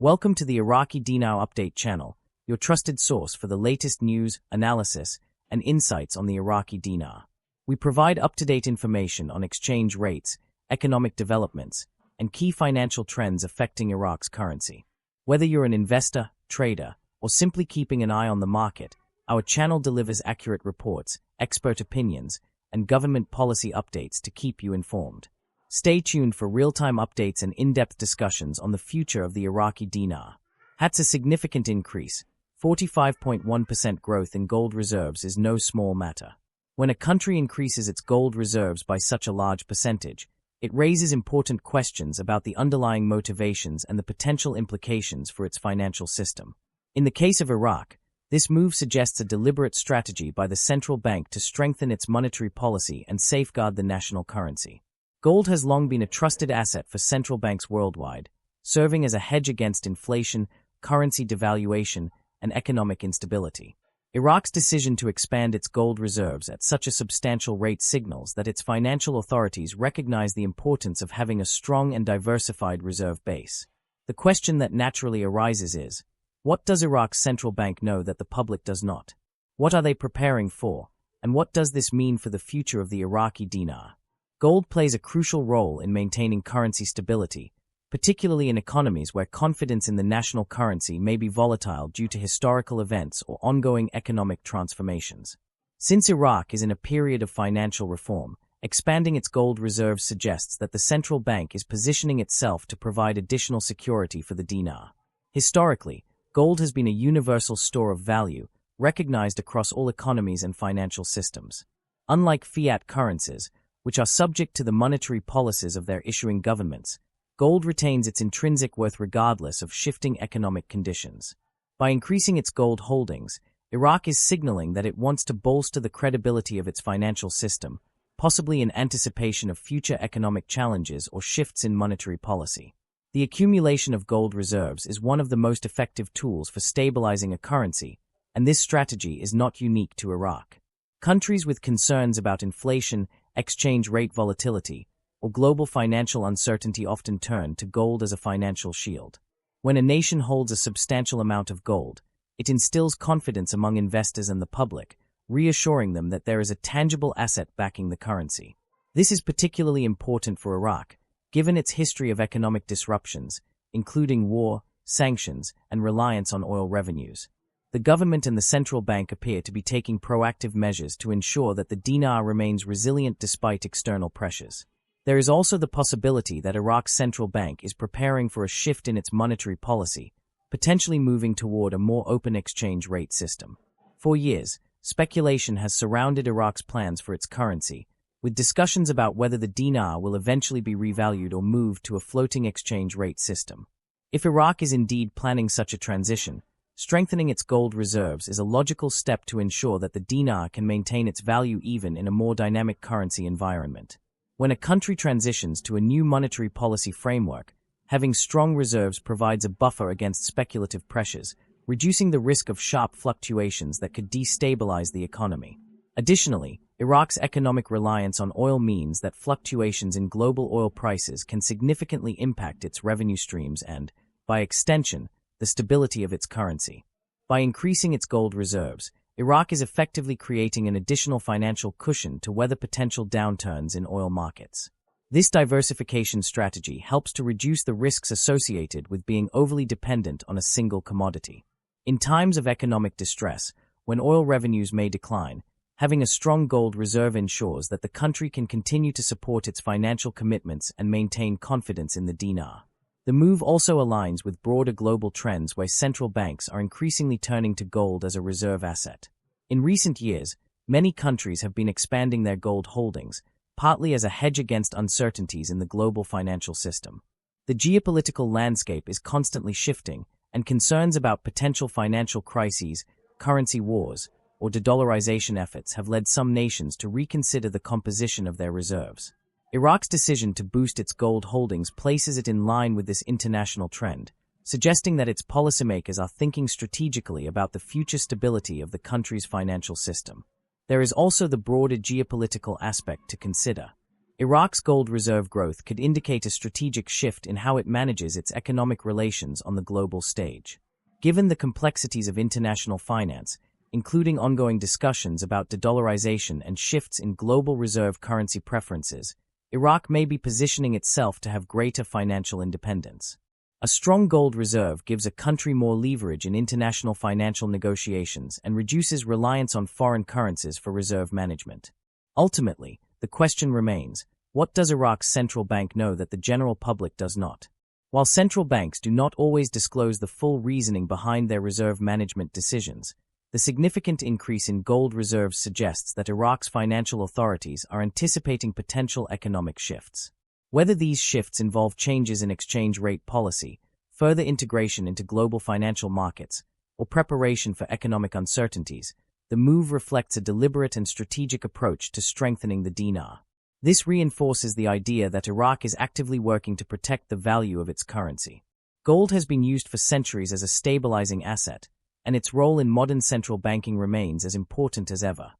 Welcome to the Iraqi Dinar Update channel, your trusted source for the latest news, analysis, and insights on the Iraqi dinar. We provide up-to-date information on exchange rates, economic developments, and key financial trends affecting Iraq's currency. Whether you're an investor, trader, or simply keeping an eye on the market, our channel delivers accurate reports, expert opinions, and government policy updates to keep you informed. Stay tuned for real-time updates and in-depth discussions on the future of the Iraqi dinar. That's a significant increase. 45.1% growth in gold reserves is no small matter. When a country increases its gold reserves by such a large percentage, it raises important questions about the underlying motivations and the potential implications for its financial system. In the case of Iraq, this move suggests a deliberate strategy by the central bank to strengthen its monetary policy and safeguard the national currency. Gold has long been a trusted asset for central banks worldwide, serving as a hedge against inflation, currency devaluation, and economic instability. Iraq's decision to expand its gold reserves at such a substantial rate signals that its financial authorities recognize the importance of having a strong and diversified reserve base. The question that naturally arises is, what does Iraq's central bank know that the public does not? What are they preparing for, and what does this mean for the future of the Iraqi dinar? Gold plays a crucial role in maintaining currency stability, particularly in economies where confidence in the national currency may be volatile due to historical events or ongoing economic transformations. Since Iraq is in a period of financial reform, expanding its gold reserves suggests that the central bank is positioning itself to provide additional security for the dinar. Historically, gold has been a universal store of value, recognized across all economies and financial systems. Unlike fiat currencies, which are subject to the monetary policies of their issuing governments, gold retains its intrinsic worth regardless of shifting economic conditions. By increasing its gold holdings, Iraq is signaling that it wants to bolster the credibility of its financial system, possibly in anticipation of future economic challenges or shifts in monetary policy. The accumulation of gold reserves is one of the most effective tools for stabilizing a currency, and this strategy is not unique to Iraq. Countries with concerns about inflation, exchange rate volatility, or global financial uncertainty often turn to gold as a financial shield. When a nation holds a substantial amount of gold, it instills confidence among investors and the public, reassuring them that there is a tangible asset backing the currency. This is particularly important for Iraq, given its history of economic disruptions, including war, sanctions, and reliance on oil revenues. The government and the central bank appear to be taking proactive measures to ensure that the dinar remains resilient despite external pressures. There is also the possibility that Iraq's central bank is preparing for a shift in its monetary policy, potentially moving toward a more open exchange rate system. For years, speculation has surrounded Iraq's plans for its currency, with discussions about whether the dinar will eventually be revalued or moved to a floating exchange rate system. If Iraq is indeed planning such a transition, strengthening its gold reserves is a logical step to ensure that the dinar can maintain its value even in a more dynamic currency environment. When a country transitions to a new monetary policy framework, having strong reserves provides a buffer against speculative pressures, reducing the risk of sharp fluctuations that could destabilize the economy. Additionally, Iraq's economic reliance on oil means that fluctuations in global oil prices can significantly impact its revenue streams and, by extension, the stability of its currency. By increasing its gold reserves, Iraq is effectively creating an additional financial cushion to weather potential downturns in oil markets. This diversification strategy helps to reduce the risks associated with being overly dependent on a single commodity. In times of economic distress, when oil revenues may decline, having a strong gold reserve ensures that the country can continue to support its financial commitments and maintain confidence in the dinar. The move also aligns with broader global trends where central banks are increasingly turning to gold as a reserve asset. In recent years, many countries have been expanding their gold holdings, partly as a hedge against uncertainties in the global financial system. The geopolitical landscape is constantly shifting, and concerns about potential financial crises, currency wars, or de-dollarization efforts have led some nations to reconsider the composition of their reserves. Iraq's decision to boost its gold holdings places it in line with this international trend, suggesting that its policymakers are thinking strategically about the future stability of the country's financial system. There is also the broader geopolitical aspect to consider. Iraq's gold reserve growth could indicate a strategic shift in how it manages its economic relations on the global stage. Given the complexities of international finance, including ongoing discussions about de-dollarization and shifts in global reserve currency preferences, Iraq may be positioning itself to have greater financial independence. A strong gold reserve gives a country more leverage in international financial negotiations and reduces reliance on foreign currencies for reserve management. Ultimately, the question remains, what does Iraq's central bank know that the general public does not? While central banks do not always disclose the full reasoning behind their reserve management decisions, the significant increase in gold reserves suggests that Iraq's financial authorities are anticipating potential economic shifts. Whether these shifts involve changes in exchange rate policy, further integration into global financial markets, or preparation for economic uncertainties, the move reflects a deliberate and strategic approach to strengthening the dinar. This reinforces the idea that Iraq is actively working to protect the value of its currency. Gold has been used for centuries as a stabilizing asset, and its role in modern central banking remains as important as ever.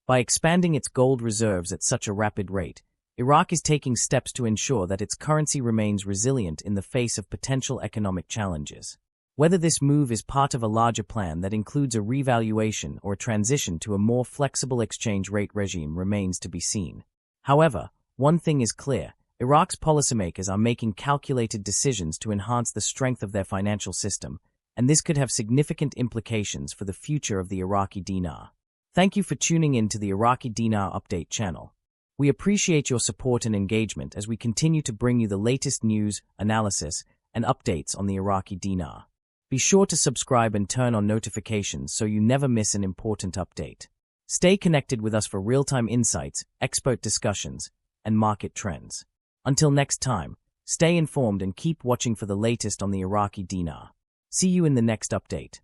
By expanding its gold reserves at such a rapid rate, Iraq is taking steps to ensure that its currency remains resilient in the face of potential economic challenges. Whether this move is part of a larger plan that includes a revaluation or a transition to a more flexible exchange rate regime remains to be seen. However, one thing is clear, Iraq's policymakers are making calculated decisions to enhance the strength of their financial system, and this could have significant implications for the future of the Iraqi dinar. Thank you for tuning in to the Iraqi Dinar Update channel. We appreciate your support and engagement as we continue to bring you the latest news, analysis, and updates on the Iraqi dinar. Be sure to subscribe and turn on notifications so you never miss an important update. Stay connected with us for real-time insights, expert discussions, and market trends. Until next time, stay informed and keep watching for the latest on the Iraqi dinar. See you in the next update.